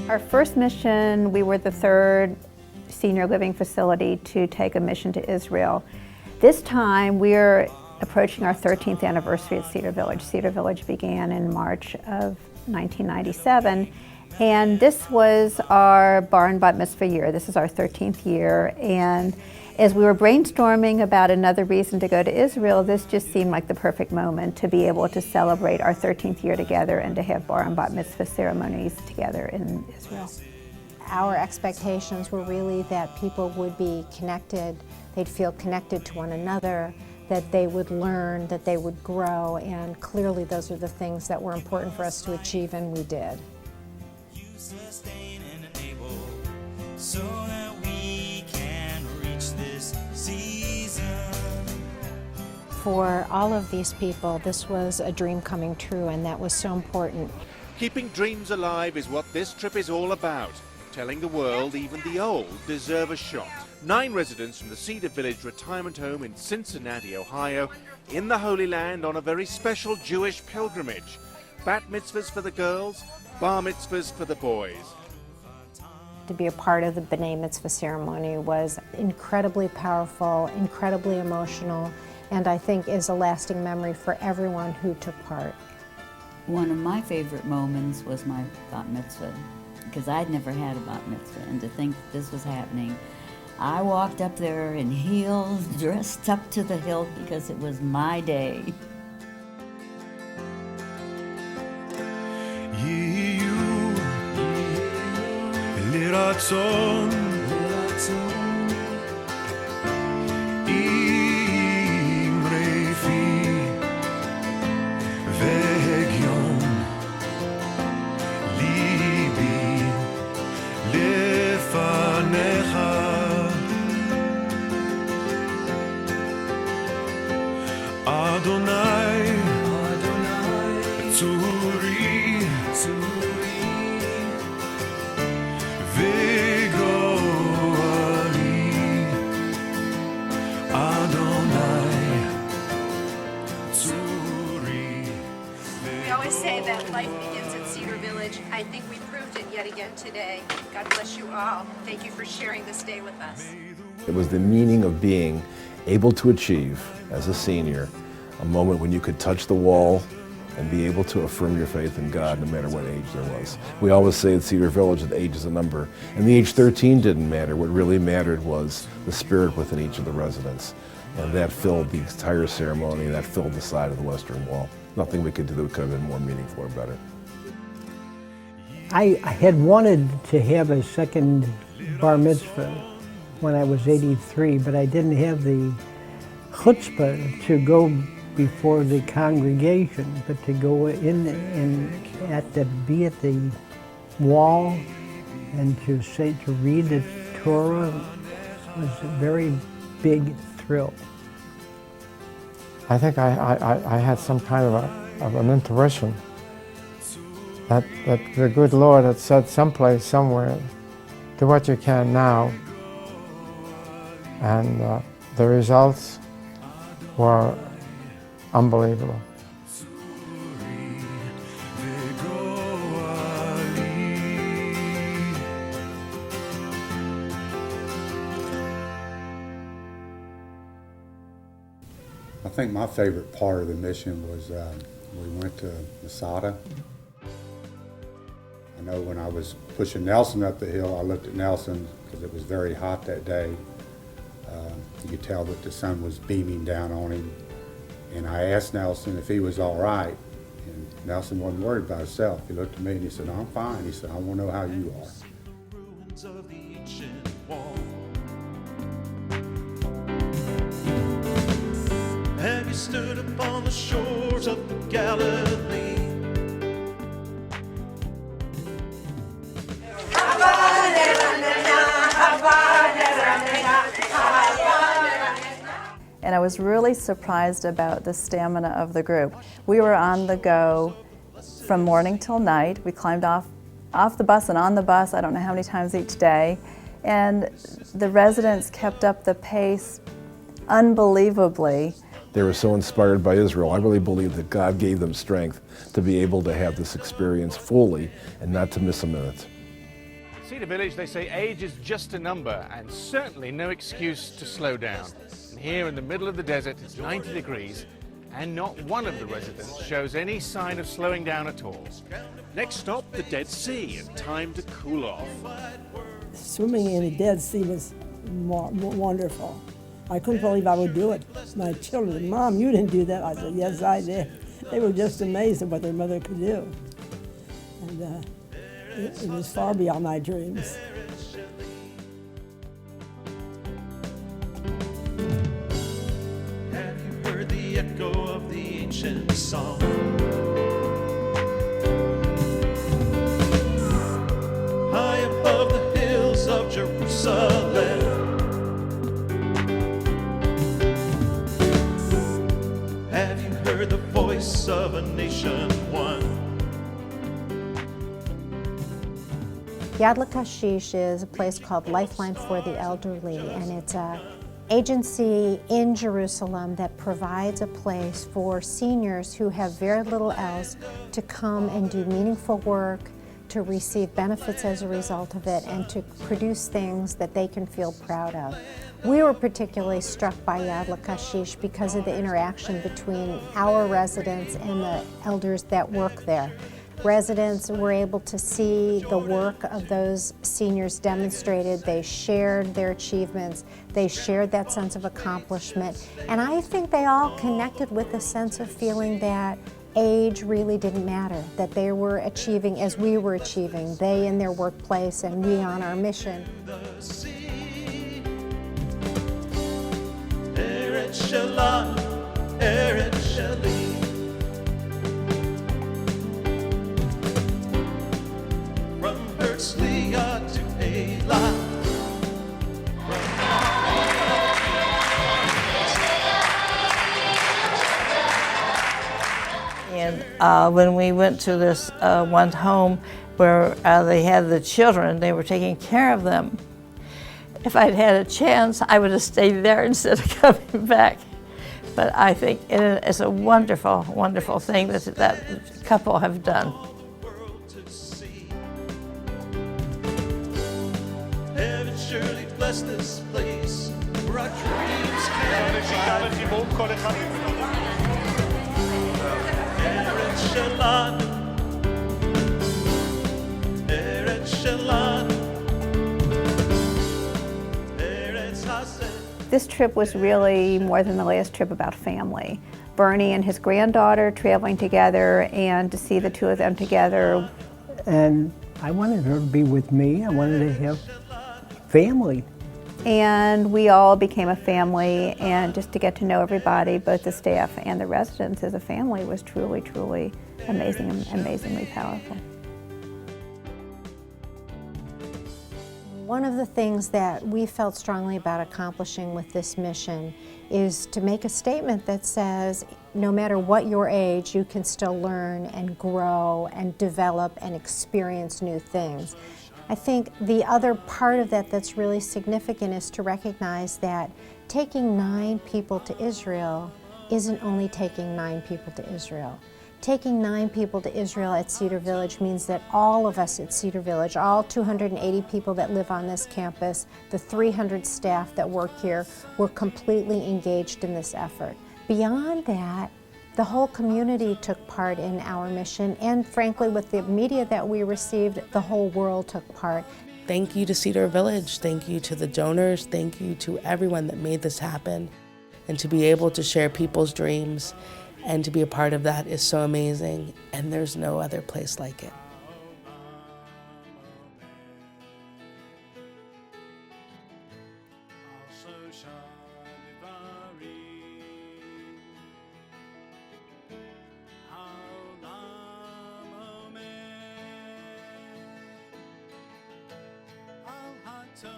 Our first mission, we were the third senior living facility to take a mission to Israel. This time we're approaching our 13th anniversary at Cedar Village. Cedar Village began in March of 1997, and this was our bar and bat mitzvah year. This is our 13th year, and as we were brainstorming about another reason to go to Israel, this just seemed like the perfect moment to be able to celebrate our 13th year together and to have bar and bat mitzvah ceremonies together in Israel. Our expectations were really that people would be connected, they'd feel connected to one another, that they would learn, that they would grow, and clearly those are the things that were important for us to achieve, and we did. You sustain and enable so that we can reach this season. For all of these people, this was a dream coming true, and that was so important. Keeping dreams alive is what this trip is all about. Telling the world even the old deserve a shot. 9 residents from the Cedar Village retirement home in Cincinnati, Ohio, in the Holy Land on a very special Jewish pilgrimage. Bat mitzvahs for the girls, bar mitzvahs for the boys. To be a part of the B'nai Mitzvah ceremony was incredibly powerful, incredibly emotional, and I think is a lasting memory for everyone who took part. One of my favorite moments was my bat mitzvah, because I'd never had a bat mitzvah, and to think this was happening. I walked up there in heels, dressed up to the hilt, because it was my day. We always say that life begins at Cedar Village. I think we proved it yet again today. God bless you all. Thank you for sharing this day with us. It was the meaning of being able to achieve, as a senior, a moment when you could touch the wall and be able to affirm your faith in God no matter what age there was. We always say at Cedar Village that age is a number, and the age 13 didn't matter. What really mattered was the spirit within each of the residents, and that filled the entire ceremony, and that filled the side of the western wall. Nothing we could do that could have been more meaningful or better. I had wanted to have a second bar mitzvah when I was 83, but I didn't have the chutzpah to go before the congregation, but to go in and be at the wall and to read the Torah was a very big thrill. I think I had some kind of an intuition that the good Lord had said someplace, somewhere, do what you can now. And the results were unbelievable. I think my favorite part of the mission was we went to Masada. I know when I was pushing Nelson up the hill, I looked at Nelson because it was very hot that day. You could tell that the sun was beaming down on him. And I asked Nelson if he was all right. And Nelson wasn't worried about himself. He looked at me and he said, "No, I'm fine." He said, "I want to know how you are." Ruins of the ancient wall. Have you stood upon the shores of Galilee? And I was really surprised about the stamina of the group. We were on the go from morning till night. We climbed off the bus and on the bus, I don't know how many times each day. And the residents kept up the pace unbelievably. They were so inspired by Israel. I really believe that God gave them strength to be able to have this experience fully and not to miss a minute. Cedar Village, they say age is just a number and certainly no excuse to slow down. And here in the middle of the desert, it's 90 degrees and not one of the residents shows any sign of slowing down at all. Next stop, the Dead Sea, and time to cool off. Swimming in the Dead Sea was wonderful. I couldn't believe I would do it. My children, Mom, you didn't do that. I said, yes, I did. They were just amazed at what their mother could do. And it was far beyond my dreams. Have you heard the echo of the ancient song? High above the hills of Jerusalem, have you heard the voice of a nation one? Yad L'Kashish is a place called Lifeline for the Elderly, and it's an agency in Jerusalem that provides a place for seniors who have very little else to come and do meaningful work, to receive benefits as a result of it, and to produce things that they can feel proud of. We were particularly struck by Yad L'Kashish because of the interaction between our residents and the elders that work there. Residents were able to see the work of those seniors demonstrated. They shared their achievements. They shared that sense of accomplishment. And I think they all connected with a sense of feeling that age really didn't matter, that they were achieving as we were achieving, they in their workplace and we on our mission. The sea, Eretz Shalom, Eretz Shali. From Herzliya to Eilat. And when we went to this one home where they had the children, they were taking care of them. If I'd had a chance, I would have stayed there instead of coming back. But I think it's a wonderful, wonderful thing that that couple have done. Heaven surely bless this place where our dreams can fly. Eretz Shalom, Eretz Shalom, Eretz Hased. This trip was really more than the last trip about family. Bernie and his granddaughter traveling together, and to see the two of them together. And I wanted her to be with me. I wanted to have family. And we all became a family, and just to get to know everybody, both the staff and the residents as a family, was truly, truly amazing and amazingly powerful. One of the things that we felt strongly about accomplishing with this mission is to make a statement that says, no matter what your age, you can still learn and grow and develop and experience new things. I think the other part of that that's really significant is to recognize that taking 9 people to Israel isn't only taking 9 people to Israel. Taking 9 people to Israel at Cedar Village means that all of us at Cedar Village, all 280 people that live on this campus, the 300 staff that work here, were completely engaged in this effort. Beyond that, the whole community took part in our mission, and frankly, with the media that we received, the whole world took part. Thank you to Cedar Village. Thank you to the donors. Thank you to everyone that made this happen. And to be able to share people's dreams and to be a part of that is so amazing, and there's no other place like it. So